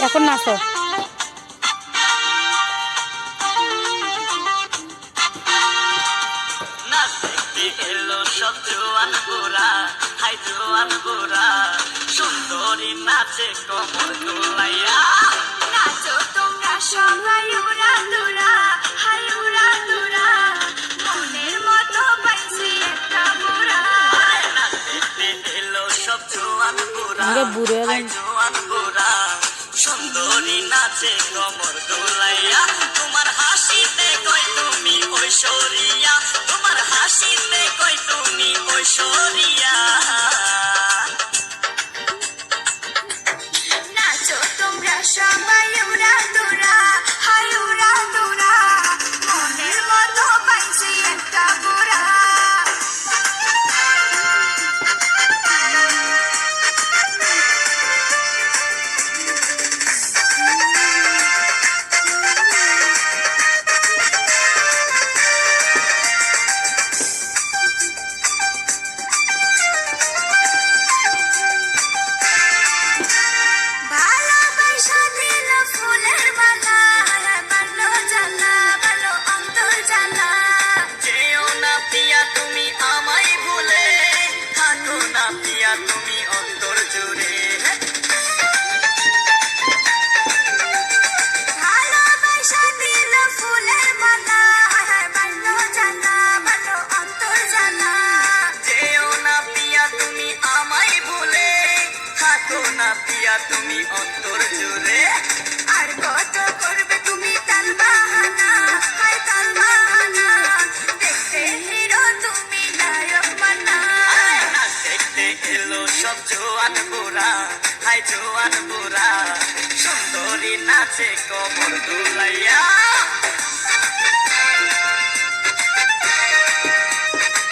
এখন নাচো। সুন্দরী নাচে কমর দোলাইয়া, নাচো তোমরা সবাই উড়া দুরা, হাই উড়া দুরা, মনের মতো পাইছি একটা বুড়া। নাচতে এলো সব জোয়ান বুড়া, হাই জোয়ান বুড়া, সুন্দরী নাচে কমর দোলাইয়া। তোমার হাসিতে কই তুমি ঐশ্বরিয়া, তোমার হাসিতে কই তুমি ঐশ্বরিয়া। সবাই উড়া দুরা, হাই উড়া দুরা, মনের মতো পাইছি একটা বুড়া। তুমি অন্তর জুড়ে ভালোবাসা দিল ফুলের মালা, বাঁধলো জানা বাঁধলো অন্তর জানা। যেও না পিয়া তুমি আমায় ভুলে, থাকো না পিয়া তুমি অন্তর জুড়ে। আর কত করবে তুমি তাল বাহানা, হাই তাল বাহানা, দেখতে হিরো তুমি নায়ক বানা। দেখতে এলো সব জোয়ান বুড়া, হাই জোয়ান বুড়া, সুন্দরী নাচে কমর দোলাইয়া।